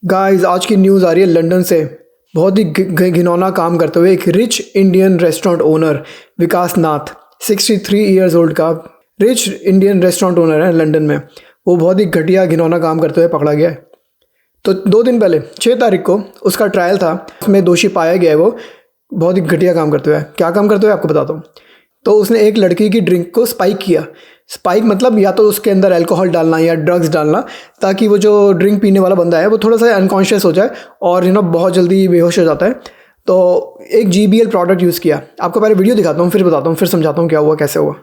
Guys आज की news आ रही है लंदन से। बहुत ही घिनौना काम करते हुए एक रिच इंडियन रेस्टोरेंट ओनर विकास नाथ 63 ईयर्स ओल्ड का रिच इंडियन रेस्टोरेंट ओनर है लंदन में। वो बहुत ही घटिया घिनौना काम करते हुए पकड़ा गया है। तो 2 दिन पहले 6 तारीख को उसका ट्रायल था, उसमें दोषी पाया गया है। वो बहुत ही घटिया काम करते हुए, क्या काम करते हुए आपको बताता हूँ। तो उसने एक लड़की की ड्रिंक को स्पाइक किया। स्पाइक मतलब या तो उसके अंदर अल्कोहल डालना या ड्रग्स डालना, ताकि वो जो ड्रिंक पीने वाला बंदा है वो थोड़ा सा अनकॉन्शियस हो जाए और बहुत जल्दी बेहोश हो जाता है। तो एक JBL प्रोडक्ट यूज़ किया। आपको पहले वीडियो दिखाता हूँ, फिर बताता हूँ, फिर समझाता हूँ क्या हुआ, कैसे हुआ।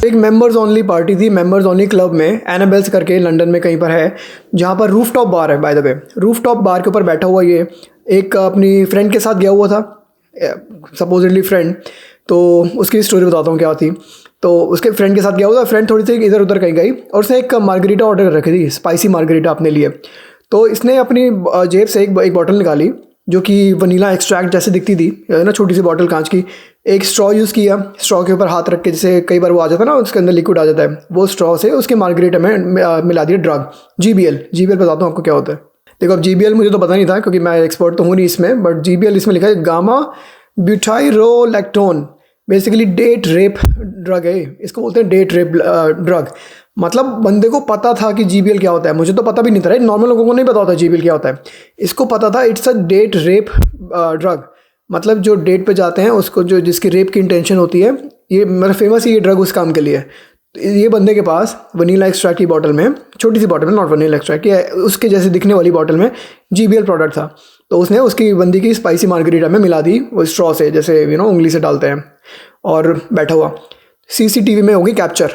एक मेंबर्स ओनली पार्टी थी, मेंबर्स ओनली क्लब में, एनाबेल्स करके लंदन में कहीं पर है, जहाँ पर रूफ टॉप बार है। By the way roof top बार के ऊपर बैठा हुआ ये एक अपनी फ्रेंड के साथ गया हुआ था, सपोजिटली फ्रेंड। तो उसकी स्टोरी बताता हूँ क्या थी। तो उसके फ्रेंड के साथ गया हुआ था, फ्रेंड थोड़ी सी इधर उधर कहीं गई और उसने एक मार्गरीटा ऑर्डर कर रखी थी, स्पाइसी मार्गरीटा अपने लिए। तो इसने अपनी जेब से एक बॉटल निकाली जो कि वनीला एक्सट्रैक्ट जैसे दिखती थी ना, छोटी सी बॉटल कांच की। एक स्ट्रॉ यूज़ किया, स्ट्रॉ के ऊपर हाथ रख के, जैसे कई बार वो आ जाता है ना, उसके अंदर लिक्विड आ जाता है, वो स्ट्रॉ से उसके मार्गरीटा में मिला दिया ड्रग JBL बताता हूँ आपको क्या होता है। देखो अब JBL मुझे तो पता नहीं था क्योंकि मैं एक्सपर्ट तो हूँ नहीं इसमें, बट JBL इसमें लिखा है gamma butyrolactone. Basically date rape drug है, इसको बोलते हैं डेट रेप ड्रग। मतलब बंदे को पता था कि JBL क्या होता है, मुझे तो पता भी नहीं था, नॉर्मल लोगों को नहीं पता होता JBL क्या होता है। इसको पता था, it's a date rape drug. मतलब जो डेट पे जाते हैं उसको, जो जिसकी रेप की इंटेंशन होती है, ये मतलब फेमस है ये ड्रग उस काम के लिए। तो ये बंदे के पास वनीला एक्सट्रैक्ट की बॉटल में, छोटी सी बॉटल में, नॉट वनीला एक्सट्रैक्ट की, उसके जैसे दिखने वाली बॉटल में JBL प्रोडक्ट था। तो उसने उसकी बंदी की स्पाइसी मार्गरीटा में मिला दी वो स्ट्रॉ से, जैसे उंगली से डालते हैं, और बैठा हुआ। CCTV में होगी कैप्चर।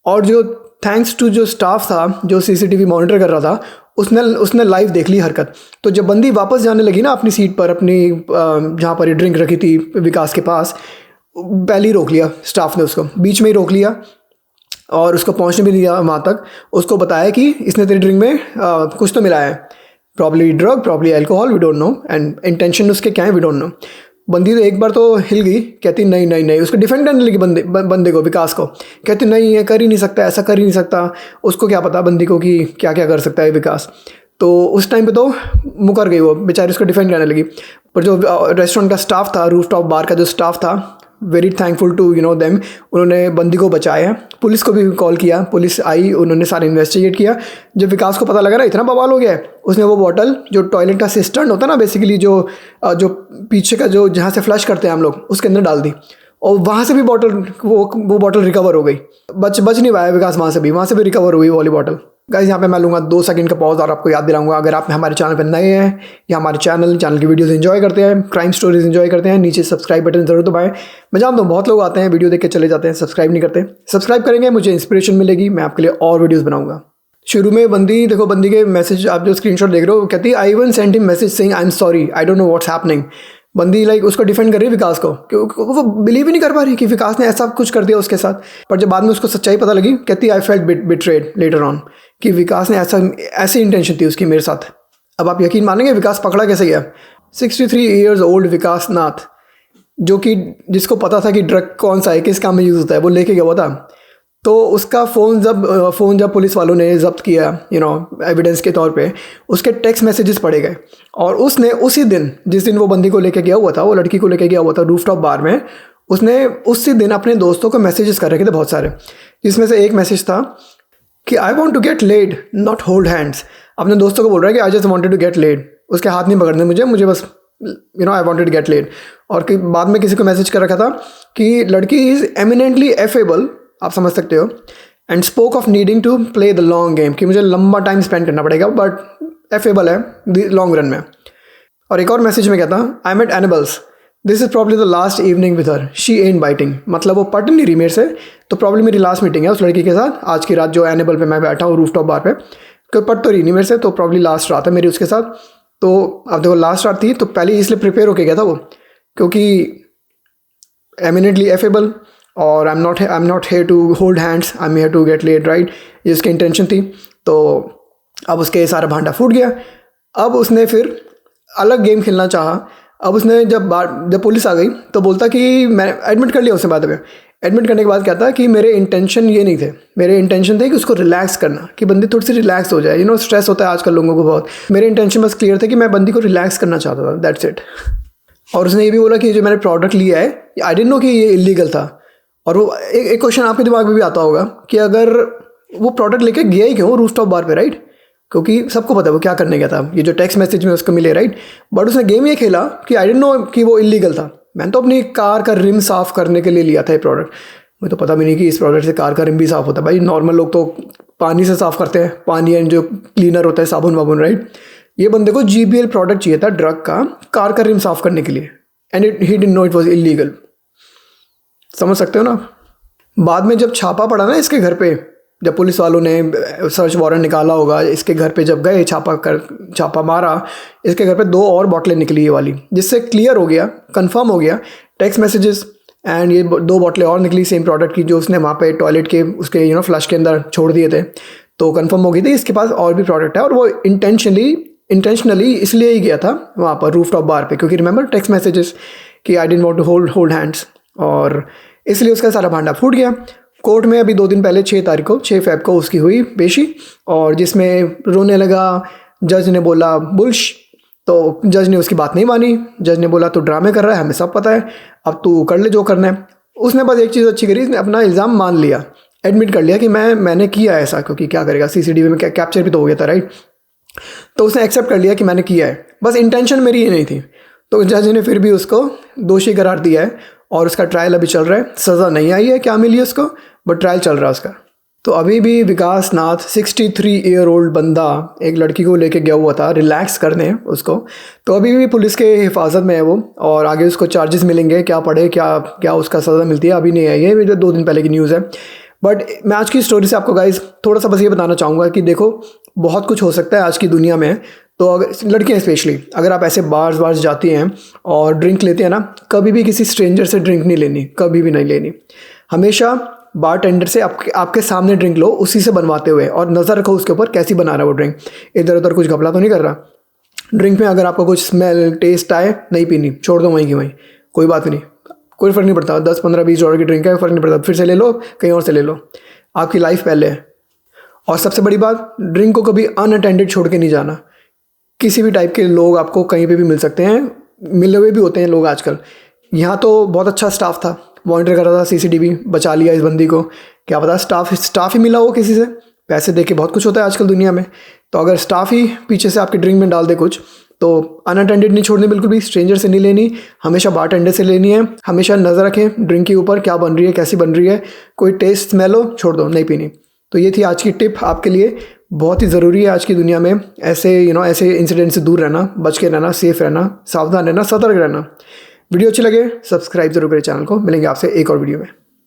और जो थैंक्स टू जो स्टाफ था जो CCTV मॉनिटर कर रहा था, उसने लाइव देख ली हरकत। तो जब बंदी वापस जाने लगी ना अपनी सीट पर, अपनी जहाँ पर ये ड्रिंक रखी थी विकास के पास, पहले ही रोक लिया स्टाफ ने, उसको बीच में ही रोक लिया और उसको पहुँचने भी दिया वहाँ तक। उसको बताया कि इसने तेरी ड्रिंक में कुछ तो मिलाया है, probably drug, probably alcohol, we don't know, and intention उसके क्या है वी डोंट नो। बंदी तो एक बार तो हिल गई, कहती नहीं नहीं नहीं, उसको डिफेंड करने लगी बंदे को, विकास को, कहती नहीं ये कर ही नहीं सकता, ऐसा कर ही नहीं सकता। उसको क्या पता बंदी को कि क्या क्या कर सकता है विकास। तो उस टाइम पे तो मुकर गई वो बेचारी, उसको डिफेंड करने लगी। पर जो रेस्टोरेंट का स्टाफ था, रूफ टॉप बार का जो स्टाफ था, वेरी थैंकफुल टू देम, उन्होंने बंदी को बचाया। पुलिस को भी कॉल किया, पुलिस आई, उन्होंने सारा इन्वेस्टिगेट किया। जब विकास को पता लगा ना इतना बवाल हो गया है, उसने वो बॉटल, जो टॉयलेट का सिस्टर्न होता है ना बेसिकली, जो पीछे का जो जहाँ से फ्लश करते हैं हम लोग, उसके अंदर डाल दी। और वहाँ से भी बॉटल, वो बॉटल रिकवर हो गई। बच नहीं पाया विकास, वहाँ से भी रिकवर हुई वो वाली बॉटल। गाइस यहाँ पे मैं लूँगा 2 सेकंड का पॉज और आपको याद दिलाऊंगा, अगर आप हमारे चैनल पर नए हैं या हमारे चैनल की वीडियोस एंजॉय करते हैं, क्राइम स्टोरीज एंजॉय करते हैं, नीचे सब्सक्राइब बटन जरूर दबाएं। मैं जानता हूँ बहुत लोग आते हैं वीडियो देख के चले जाते हैं, सब्सक्राइब नहीं करते। सब्सक्राइब करेंगे, मुझे इंस्पिरेशन मिलेगी, मैं आपके लिए और वीडियोज़ बनाऊँगा। शुरू में बंदी, देखो बंदी के मैसेज आप जो स्क्रीनशॉट देख रहे हो, कहती है I even send him message saying I am sorry, I don't know what's happening. बंदी उसको डिफेंड कर रही है विकास को, क्योंकि वो बिलीव ही नहीं कर पा रही कि विकास ने ऐसा कुछ कर दिया उसके साथ। पर जब बाद में उसको सच्चाई पता लगी, कहती I felt betrayed later on, कि विकास ने ऐसी इंटेंशन थी उसकी मेरे साथ। अब आप यकीन मानेंगे विकास पकड़ा कैसे गया। 63 ईयर्स ओल्ड विकास नाथ, जो कि जिसको पता था कि ड्रग कौन सा है, किस काम में यूज़ होता है, वो लेके गया हुआ था। तो उसका फ़ोन जब पुलिस वालों ने जब्त किया एविडेंस के तौर पे, उसके टेक्स्ट मैसेजेस पढ़े गए। और उसने उसी दिन, जिस दिन वो बंदी को लेके गया हुआ था, वो लड़की को लेके गया हुआ था रूफ टॉप बार में, उसने उसी दिन अपने दोस्तों को मैसेजेस कर रखे थे बहुत सारे, जिसमें से एक मैसेज था कि I want to get laid not hold hands. अपने दोस्तों को बोल रहा है कि I just wanted to get laid, उसके हाथ नहीं पकड़ने मुझे बस I wanted to get laid. और बाद में किसी को मैसेज कर रखा था कि लड़की इज़ एमिनेंटली एफेबल, आप समझ सकते हो, and spoke of needing to play the long game, कि मुझे लंबा टाइम स्पेंड करना पड़ेगा, बट एफेबल है लॉन्ग रन में। और एक और मैसेज में कहता I met animals, this is probably the last evening with her, she and biting. मतलब वो पट नहीं रही मेरे से, तो प्रॉब्ली मेरी लास्ट मीटिंग है उस लड़की के साथ आज की रात, जो एनिमल पे मैं बैठा हूँ रूफ टॉप बार पे। कोई पट तो रही नहीं मेरे से, तो प्रॉब्ली लास्ट रात है मेरी उसके साथ। तो अब देखो लास्ट रात थी तो पहले इसलिए प्रिपेयर होके गया था वो, क्योंकि एमिनेटली एफेबल और I am not here to hold hands, I am here to get laid, right, ये उसकी इंटेंशन थी। तो अब उसके सारा भांडा फूट गया। अब उसने फिर अलग गेम खेलना चाहा। अब उसने जब पुलिस आ गई तो बोलता कि मैं एडमिट कर लिया उसने बाद में। एडमिट करने के बाद क्या था कि मेरे इंटेंशन ये नहीं थे, मेरे इंटेंशन थे कि उसको रिलैक्स करना, कि बंदी थोड़ी सी रिलैक्स हो जाए। स्ट्रेस होता है आजकल लोगों को बहुत। मेरे इंटेंशन बस क्लियर थे कि मैं बंदी को रिलैक्स करना चाहता था, दैट्स इट। और उसने ये भी बोला कि जो मैंने प्रोडक्ट लिया है, आई डिडंट नो कि ये इलीगल था। और वो एक क्वेश्चन आपके दिमाग में भी आता होगा कि अगर वो प्रोडक्ट लेके गया ही क्यों रूफटॉप बार पे, राइट, क्योंकि सबको पता है वो क्या करने गया था, ये जो टेक्स्ट मैसेज में उसको मिले, राइट। बट उसने गेम ये खेला कि आई डिडंट नो कि वो इलीगल था। मैंने तो अपनी कार का रिम साफ़ करने के लिए लिया था ये प्रोडक्ट। मुझे तो पता भी नहीं कि इस प्रोडक्ट से कार का रिम भी साफ़ होता है। भाई नॉर्मल लोग तो पानी से साफ़ करते हैं, पानी एंड जो क्लीनर होता है साबुन वाबुन, राइट। ये बंदे को JBL प्रोडक्ट चाहिए था ड्रग का, कार का रिम साफ़ करने के लिए, and he didn't know it was illegal. समझ सकते हो ना। बाद में जब छापा पड़ा ना इसके घर पे, जब पुलिस वालों ने सर्च वारंट निकाला होगा इसके घर पे, जब गए छापा मारा, इसके घर पे 2 और बॉटलें निकली ये वाली, जिससे क्लियर हो गया, कंफर्म हो गया टेक्स्ट मैसेजेस एंड ये 2 बॉटलें और निकली सेम प्रोडक्ट की जो उसने वहाँ पे टॉयलेट के उसके फ्लश के अंदर छोड़ दिए थे। तो कंफर्म हो गई थी इसके पास और भी प्रोडक्ट है, और वो इंटेंशनली इसलिए ही गया था वहाँ पर रूफटॉप बार पे, क्योंकि रिमेंबर टेक्स्ट मैसेजेस कि I didn't want to hold hands, और इसलिए उसका सारा भांडा फूट गया। कोर्ट में अभी 2 दिन पहले 6 फ़ेब को उसकी हुई पेशी, और जिसमें रोने लगा। जज ने बोला बुल्श, तो जज ने उसकी बात नहीं मानी। जज ने बोला तू ड्रामे कर रहा है, हमें सब पता है, अब तू कर ले जो करना है। उसने बस एक चीज़ अच्छी करी, उसने अपना इल्ज़ाम मान लिया, एडमिट कर लिया कि मैंने किया ऐसा, क्योंकि क्या करेगा, CCTV में कैप्चर भी तो हो गया था, राइट। तो उसने एक्सेप्ट कर लिया कि मैंने किया है, बस इंटेंशन मेरी ये नहीं थी। तो जज ने फिर भी उसको दोषी करार दिया है, और उसका ट्रायल अभी चल रहा है। सज़ा नहीं आई है क्या मिली उसको, बट ट्रायल चल रहा है उसका। तो अभी भी विकास नाथ 63 ईयर ओल्ड बंदा एक लड़की को लेके गया हुआ था रिलैक्स करने उसको, तो अभी भी पुलिस के हिफाजत में है वो, और आगे उसको चार्जेस मिलेंगे, क्या पड़े क्या उसका सज़ा मिलती है अभी नहीं आई है, जो 2 दिन पहले की न्यूज़ है। बट मैं आज की स्टोरी से आपको गाइस थोड़ा सा बस ये बताना चाहूँगा कि देखो बहुत कुछ हो सकता है आज की दुनिया में। तो अगर लड़कियाँ स्पेशली, अगर आप ऐसे बार्स जाती हैं और ड्रिंक लेते हैं ना, कभी भी किसी स्ट्रेंजर से ड्रिंक नहीं लेनी, कभी भी नहीं लेनी। हमेशा बार टेंडर से आपके सामने ड्रिंक लो, उसी से बनवाते हुए, और नज़र रखो उसके ऊपर कैसी बना रहा है वो ड्रिंक, इधर उधर कुछ घपला तो नहीं कर रहा। ड्रिंक में अगर आपको कुछ स्मेल टेस्ट आए, नहीं पीनी, छोड़ दो वहीं की वहीं, कोई बात नहीं, कोई फ़र्क नहीं पड़ता। 10 15 20 डॉलर की ड्रिंक है, फ़र्क नहीं पड़ता, फिर से ले लो, कहीं और से ले लो, आपकी लाइफ पहले है। और सबसे बड़ी बात, ड्रिंक को कभी अनअटेंडेड छोड़ के नहीं जाना। किसी भी टाइप के लोग आपको कहीं पे भी मिल सकते हैं, मिले हुए भी होते हैं लोग आजकल। यहाँ तो बहुत अच्छा स्टाफ था, मॉनिटर कर रहा था, CCTV बचा लिया इस बंदी को, क्या पता स्टाफ ही मिला हो किसी से। पैसे दे के बहुत कुछ होता है आजकल दुनिया में, तो अगर स्टाफ ही पीछे से आपके ड्रिंक में डाल दे कुछ, तो अनअटेंडेड नहीं छोड़नी बिल्कुल भी, स्ट्रेंजर से नहीं लेनी, हमेशा बार टेंडर से लेनी है। हमेशा नज़र रखें ड्रिंक के ऊपर, क्या बन रही है, कैसी बन रही है, कोई टेस्ट स्मेल हो, छोड़ दो, नहीं पीनी। तो ये थी आज की टिप आपके लिए, बहुत ही ज़रूरी है आज की दुनिया में ऐसे ऐसे इंसिडेंट से दूर रहना, बच के रहना, सेफ रहना, सावधान रहना, सतर्क रहना। वीडियो अच्छी लगे सब्सक्राइब जरूर करें चैनल को। मिलेंगे आपसे एक और वीडियो में।